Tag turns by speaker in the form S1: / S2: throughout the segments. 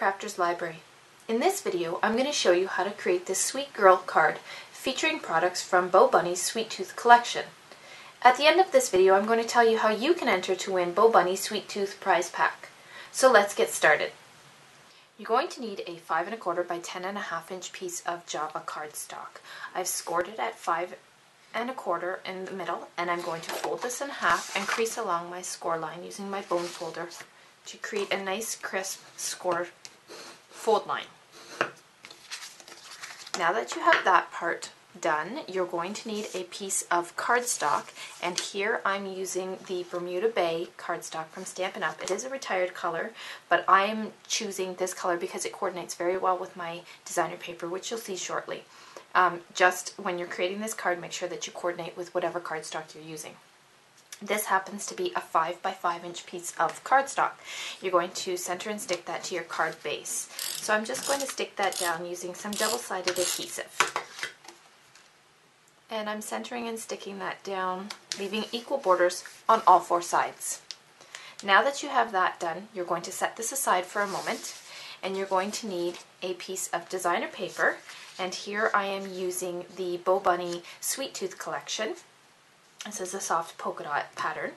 S1: Crafter's Library. In this video, I'm going to show you how to create this Sweet Girl card featuring products from Bo Bunny's Sweet Tooth collection. At the end of this video, I'm going to tell you how you can enter to win Bo Bunny's Sweet Tooth prize pack. So let's get started. You're going to need a 5 1/4 by 10 1/2 inch piece of Java cardstock. I've scored it at 5 1/4 in the middle, and I'm going to fold this in half and crease along my score line using my bone folder to create a nice crisp score fold line. Now that you have that part done, you're going to need a piece of cardstock, and here I'm using the Bermuda Bay cardstock from Stampin' Up. It is a retired color, but I'm choosing this color because it coordinates very well with my designer paper, which you'll see shortly. Just when you're creating this card, make sure that you coordinate with whatever cardstock you're using. This happens to be a 5 by 5 inch piece of cardstock. You're going to center and stick that to your card base. So I'm just going to stick that down using some double-sided adhesive. And I'm centering and sticking that down, leaving equal borders on all 4 sides. Now that you have that done, you're going to set this aside for a moment, and you're going to need a piece of designer paper. And here I am using the Bo Bunny Sweet Tooth collection. This is a soft polka dot pattern,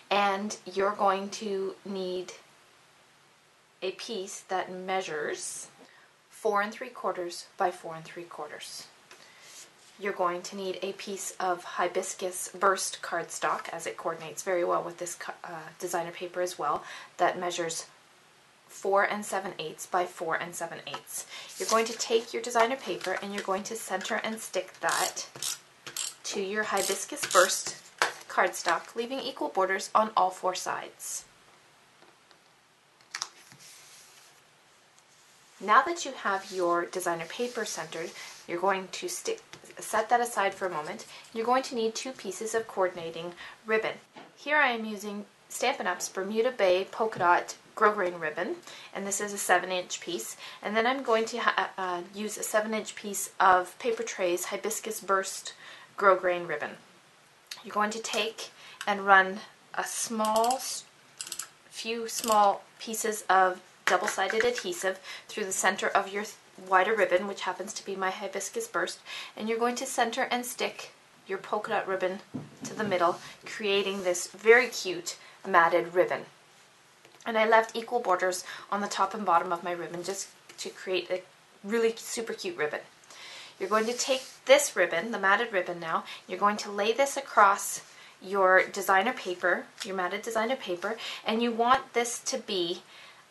S1: and you're going to need a piece that measures 4 3/4 by 4 3/4. You're going to need a piece of hibiscus burst cardstock, as it coordinates very well with this designer paper as well, that measures 4 7/8 by 4 7/8. You're going to take your designer paper and you're going to center and stick that to your hibiscus burst cardstock, leaving equal borders on all 4 sides. Now that you have your designer paper centered, you're going to set that aside for a moment. You're going to need 2 pieces of coordinating ribbon. Here I am using Stampin' Up's Bermuda Bay polka dot grosgrain ribbon, and this is a 7-inch piece. And then I'm going to use a 7-inch piece of Paper Trays hibiscus burst grosgrain ribbon. You're going to take and run a few small pieces of double-sided adhesive through the center of your wider ribbon, which happens to be my hibiscus burst, and you're going to center and stick your polka dot ribbon to the middle, creating this very cute matted ribbon. And I left equal borders on the top and bottom of my ribbon just to create a really super cute ribbon. You're going to take this ribbon, the matted ribbon now, you're going to lay this across your designer paper, your matted designer paper, and you want this to be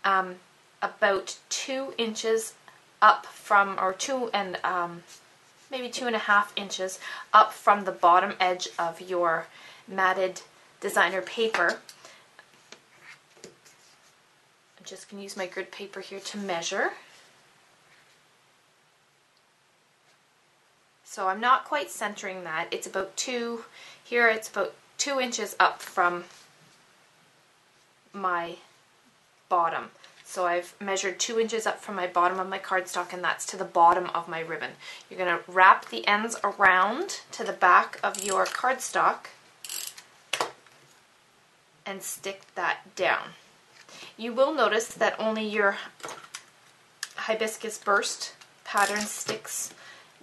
S1: about 2 inches up from, or maybe 2.5 inches up from the bottom edge of your matted designer paper. I'm just going to use my grid paper here to measure. So I'm not quite centering that. It's about 2, here it's about 2 inches up from my bottom. So I've measured 2 inches up from my bottom of my cardstock, and that's to the bottom of my ribbon. You're going to wrap the ends around to the back of your cardstock and stick that down. You will notice that only your hibiscus burst pattern sticks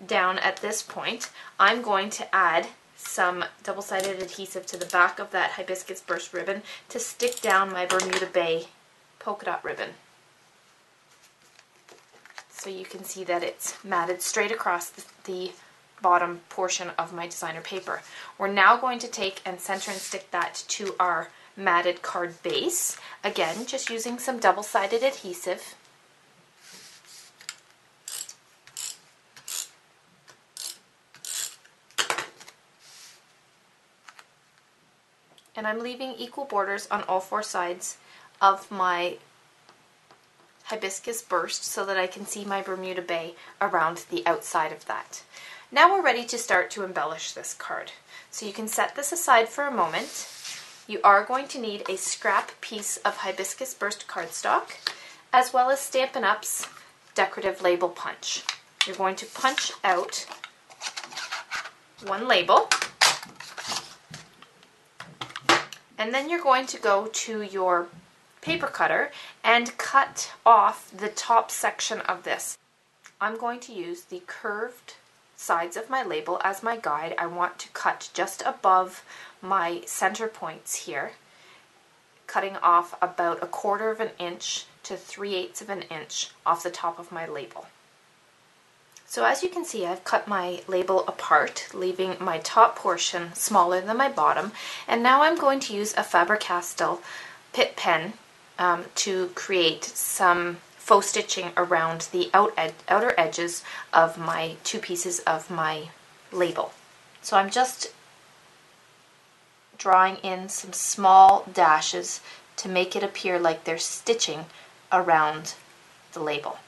S1: down at this point. I'm going to add some double-sided adhesive to the back of that hibiscus burst ribbon to stick down my Bermuda Bay polka dot ribbon. So you can see that it's matted straight across the bottom portion of my designer paper. We're now going to take and center and stick that to our matted card base. Again, just using some double-sided adhesive. And I'm leaving equal borders on all 4 sides of my hibiscus burst so that I can see my Bermuda Bay around the outside of that. Now we're ready to start to embellish this card. So you can set this aside for a moment. You are going to need a scrap piece of hibiscus burst cardstock, as well as Stampin' Up's decorative label punch. You're going to punch out 1 label, and then you're going to go to your paper cutter and cut off the top section of this. I'm going to use the curved sides of my label as my guide. I want to cut just above my center points here, cutting off about 1/4 of an inch to 3/8 of an inch off the top of my label. So as you can see, I've cut my label apart, leaving my top portion smaller than my bottom, and now I'm going to use a Faber-Castell Pitt pen to create some faux stitching around the outer edges of my 2 pieces of my label. So I'm just drawing in some small dashes to make it appear like there's stitching around the label.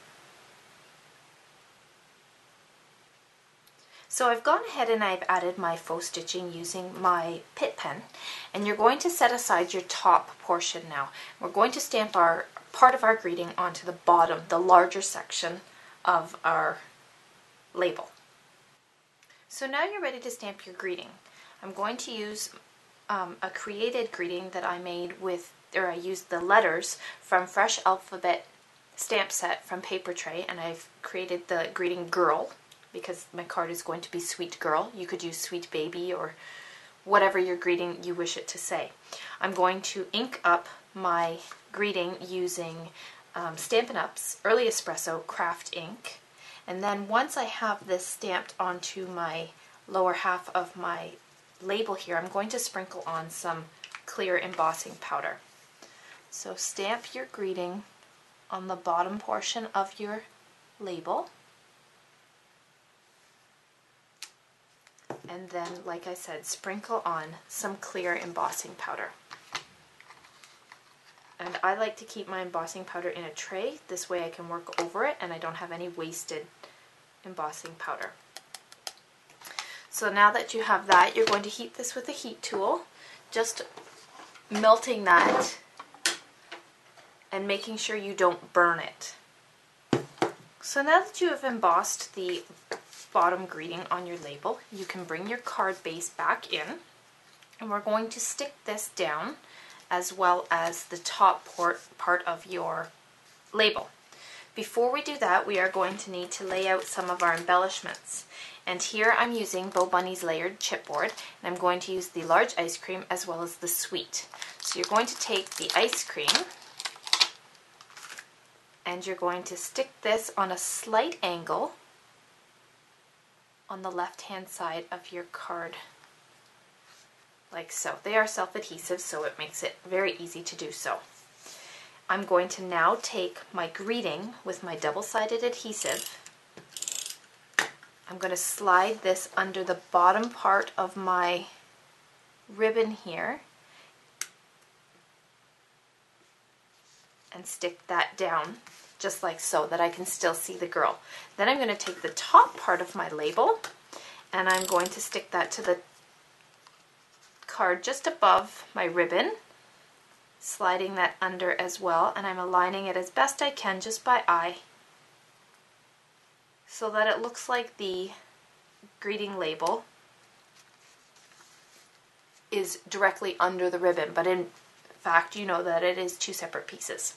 S1: So I've gone ahead and I've added my faux stitching using my Pitt pen, and you're going to set aside your top portion now. We're going to stamp our part of our greeting onto the bottom, the larger section of our label. So now you're ready to stamp your greeting. I'm going to use a created greeting that I made with, or I used the letters from Fresh Alphabet stamp set from Paper Tray, and I've created the greeting girl, because my card is going to be Sweet Girl. You could use Sweet Baby or whatever your greeting you wish it to say. I'm going to ink up my greeting using Stampin' Up's Early Espresso Craft ink. And then once I have this stamped onto my lower half of my label here, I'm going to sprinkle on some clear embossing powder. So stamp your greeting on the bottom portion of your label. And then, like I said, sprinkle on some clear embossing powder. And I like to keep my embossing powder in a tray. This way I can work over it and I don't have any wasted embossing powder. So now that you have that, you're going to heat this with a heat tool, just melting that and making sure you don't burn it. So now that you have embossed the bottom greeting on your label, you can bring your card base back in, and we're going to stick this down as well as the top part of your label. Before we do that, we are going to need to lay out some of our embellishments. And here I'm using Bo Bunny's layered chipboard, and I'm going to use the large ice cream as well as the sweet. So you're going to take the ice cream and you're going to stick this on a slight angle on the left hand side of your card, like so. They are self-adhesive, so it makes it very easy to do so. I'm going to now take my greeting with my double-sided adhesive. I'm going to slide this under the bottom part of my ribbon here and stick that down just like so, that I can still see the girl. Then I'm going to take the top part of my label and I'm going to stick that to the card just above my ribbon, sliding that under as well, and I'm aligning it as best I can just by eye so that it looks like the greeting label is directly under the ribbon, but in fact you know that it is 2 separate pieces.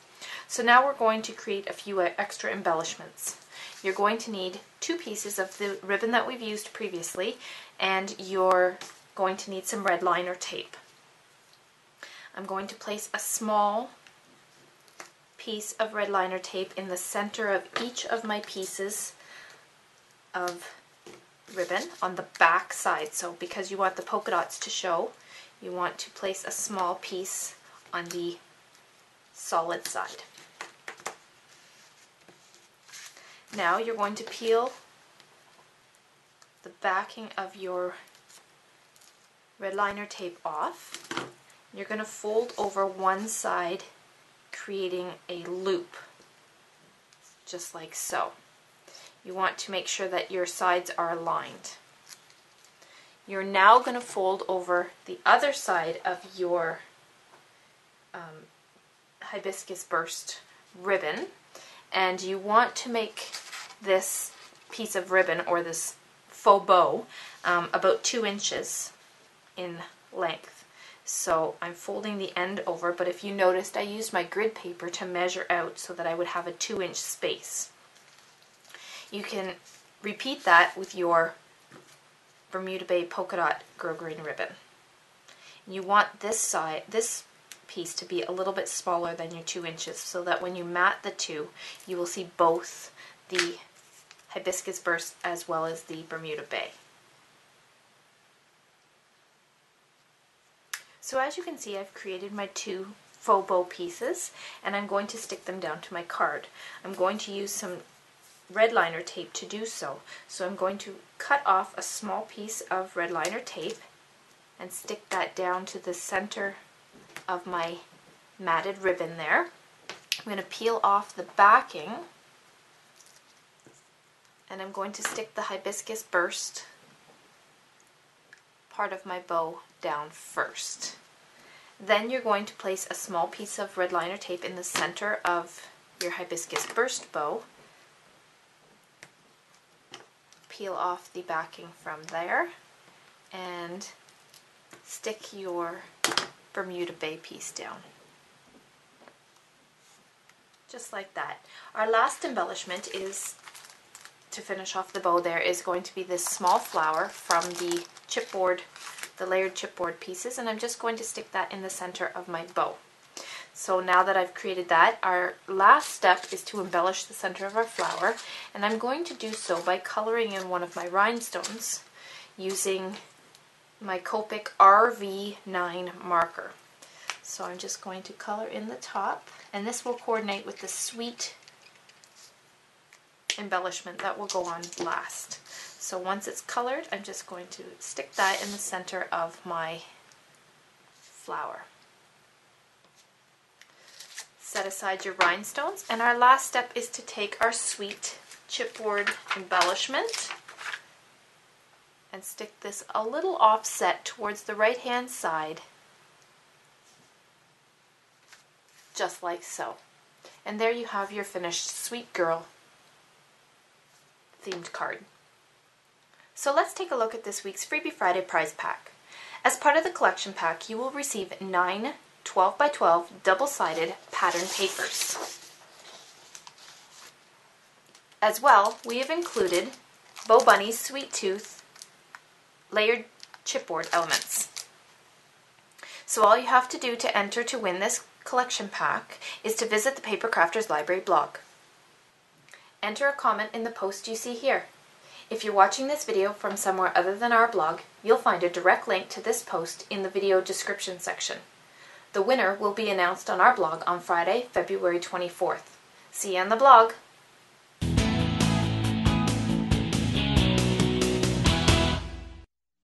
S1: So now we're going to create a few extra embellishments. You're going to need 2 pieces of the ribbon that we've used previously, and you're going to need some red liner tape. I'm going to place a small piece of red liner tape in the center of each of my pieces of ribbon on the back side. So because you want the polka dots to show, you want to place a small piece on the solid side. Now you're going to peel the backing of your red liner tape off. You're going to fold over one side, creating a loop, just like so. You want to make sure that your sides are aligned. You're now going to fold over the other side of your hibiscus burst ribbon, and you want to make this piece of ribbon, or this faux bow, about 2 inches in length. So I'm folding the end over, but if you noticed, I used my grid paper to measure out so that I would have a 2-inch space. You can repeat that with your Bermuda Bay polka dot grosgrain ribbon. You want this piece to be a little bit smaller than your 2 inches so that when you mat the two, you will see both the hibiscus burst as well as the Bermuda Bay. So as you can see, I've created my 2 faux bow pieces, and I'm going to stick them down to my card. I'm going to use some red liner tape to do so. So I'm going to cut off a small piece of red liner tape and stick that down to the center of my matted ribbon there. I'm going to peel off the backing, and I'm going to stick the hibiscus burst part of my bow down first. Then you're going to place a small piece of red liner tape in the center of your hibiscus burst bow. Peel off the backing from there and stick your Bermuda Bay piece down. Just like that. Our last embellishment is, to finish off the bow there, is going to be this small flower from the chipboard, the layered chipboard pieces, and I'm just going to stick that in the center of my bow. So now that I've created that, our last step is to embellish the center of our flower, and I'm going to do so by coloring in one of my rhinestones using my Copic RV9 marker. So I'm just going to color in the top, and this will coordinate with the sweet embellishment that will go on last. So once it's colored, I'm just going to stick that in the center of my flower. Set aside your rhinestones, and our last step is to take our sweet chipboard embellishment and stick this a little offset towards the right hand side, just like so. And there you have your finished Sweet Girl themed card. So let's take a look at this week's Freebie Friday prize pack. As part of the collection pack, you will receive 9 12 by 12 double-sided pattern papers. As well, we have included Bo Bunny's Sweet Tooth layered chipboard elements. So all you have to do to enter to win this collection pack is to visit the Paper Crafters Library blog. Enter a comment in the post you see here. If you're watching this video from somewhere other than our blog, you'll find a direct link to this post in the video description section. The winner will be announced on our blog on Friday, February 24th. See you on the blog!